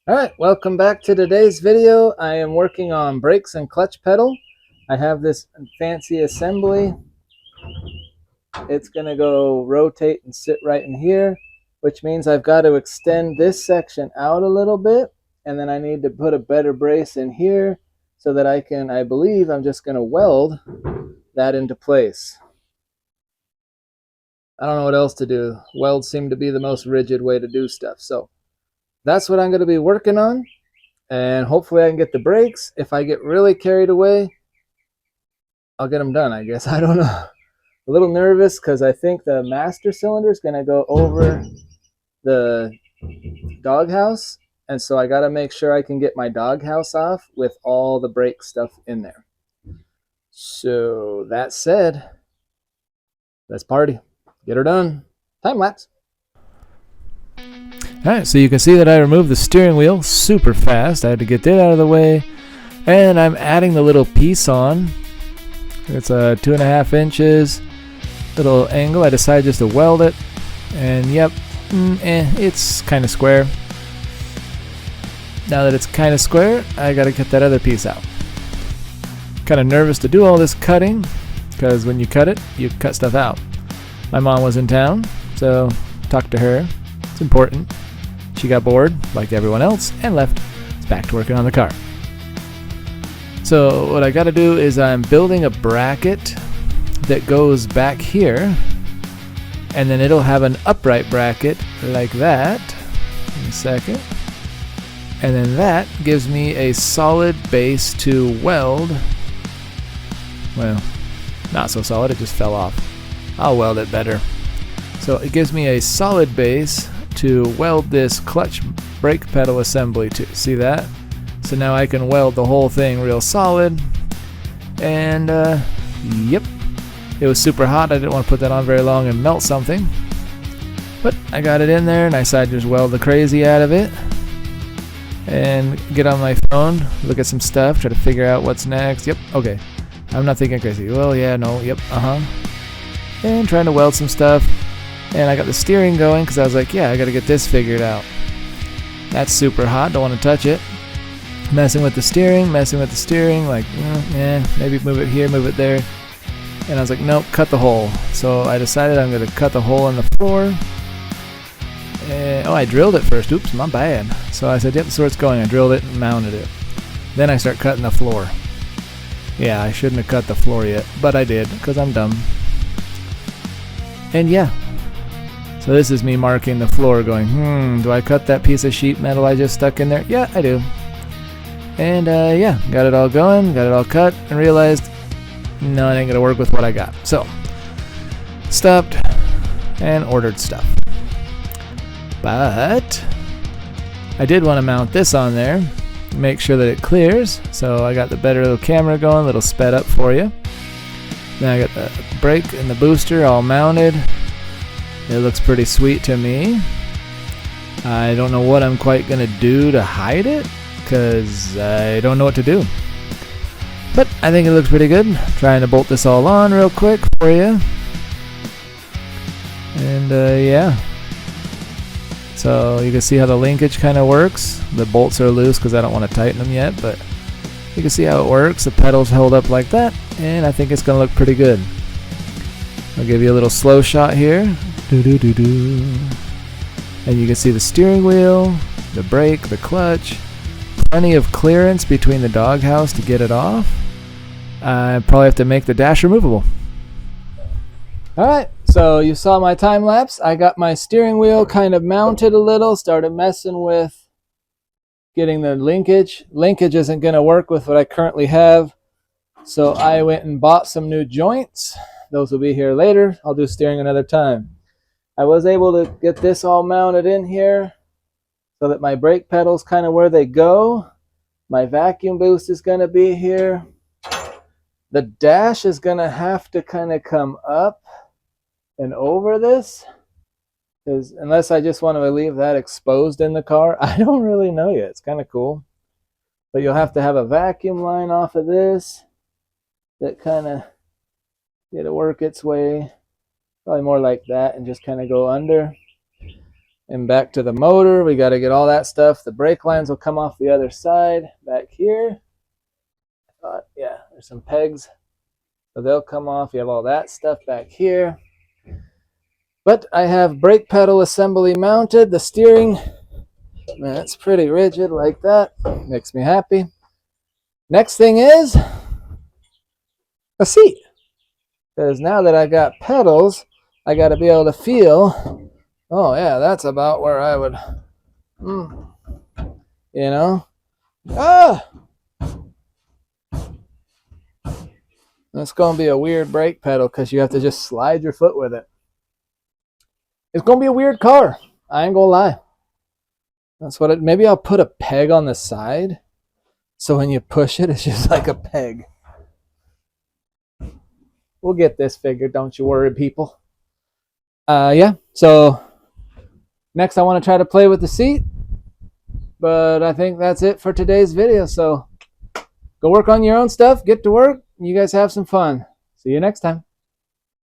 Alright, welcome back to today's video. I am working on brakes and clutch pedal. I have this fancy assembly. It's going to go rotate and sit right in here, which means I've got to extend this section out a little bit, and then I need to put a better brace in here so that I believe I'm just going to weld that into place. I don't know what else to do. Welds seem to be the most rigid way to do stuff, so that's what I'm going to be working on. And hopefully I can get the brakes. If I get really carried away, I'll get them done, I guess. I don't know. A little nervous because I think the master cylinder is going to go over the doghouse. And so I got to make sure I can get my doghouse off with all the brake stuff in there. So that said, let's party. Get her done. Time lapse. Alright, so you can see that I removed the steering wheel super fast. I had to get that out of the way. And I'm adding the little piece on. It's a 2.5 inches little angle. I decided just to weld it. And yep, it's kind of square. Now that it's kind of square, I gotta get that other piece out. Kind of nervous to do all this cutting, because when you cut stuff out. My mom was in town, so talked to her. It's important. She got bored, like everyone else, and left. It's back to working on the car. So what I got to do is I'm building a bracket that goes back here, and then it'll have an upright bracket like that. In a second. And then that gives me a solid base to weld. Well, not so solid, it just fell off. I'll weld it better. So it gives me a solid base to weld this clutch brake pedal assembly to. See that? So now I can weld the whole thing real solid. And yep, it was super hot. I didn't want to put that on very long and melt something. But I got it in there and I decided to just weld the crazy out of it. And get on my phone, look at some stuff, try to figure out what's next. Yep, okay. I'm not thinking crazy. Well, yeah, no, yep, And trying to weld some stuff. And I got the steering going because I was like, yeah, I got to get this figured out. That's super hot, don't want to touch it. Messing with the steering, like, maybe move it here, move it there. And I was like, nope, cut the hole. So I decided I'm going to cut the hole in the floor. I drilled it first. Oops, my bad. So I said, yep, that's where it's going. I drilled it and mounted it. Then I start cutting the floor. Yeah, I shouldn't have cut the floor yet, but I did because I'm dumb. And yeah. So this is me marking the floor going, do I cut that piece of sheet metal I just stuck in there? Yeah, I do. And yeah, got it all going, got it all cut, and realized, no, it ain't gonna work with what I got. So, stopped and ordered stuff. But I did want to mount this on there, make sure that it clears. So I got the better little camera going, a little sped up for you. Then I got the brake and the booster all mounted. It looks pretty sweet to me. I don't know what I'm quite going to do to hide it, because I don't know what to do. But I think it looks pretty good. Trying to bolt this all on real quick for you. And yeah. So you can see how the linkage kind of works. The bolts are loose because I don't want to tighten them yet, but you can see how it works. The pedals hold up like that, and I think it's going to look pretty good. I'll give you a little slow shot here. And you can see the steering wheel, the brake, the clutch. Plenty of clearance between the doghouse to get it off. I probably have to make the dash removable. Alright, so you saw my time lapse. I got my steering wheel kind of mounted a little, started messing with getting the linkage. Linkage isn't going to work with what I currently have, so I went and bought some new joints. Those will be here later. I'll do steering another time. I was able to get this all mounted in here so that my brake pedal's kind of where they go. My vacuum boost is going to be here. The dash is going to have to kind of come up and over this, because unless I just want to leave that exposed in the car, I don't really know yet. It's kind of cool. But you'll have to have a vacuum line off of this that kind of get to work its way. Probably more like that and just kind of go under. And back to the motor, we got to get all that stuff. The brake lines will come off the other side back here. Yeah, there's some pegs. So they'll come off. You have all that stuff back here. But I have brake pedal assembly mounted. The steering, man, it's pretty rigid like that. Makes me happy. Next thing is a seat. Because now that I got pedals, I got to be able to feel, oh yeah, that's about where I would, you know. It's going to be a weird brake pedal because you have to just slide your foot with it. It's going to be a weird car. I ain't going to lie. That's what maybe I'll put a peg on the side. So when you push it, it's just like a peg. We'll get this figured. Don't you worry, people. Yeah. So next I want to try to play with the seat. But I think that's it for today's video. So go work on your own stuff. Get to work. You guys have some fun. See you next time.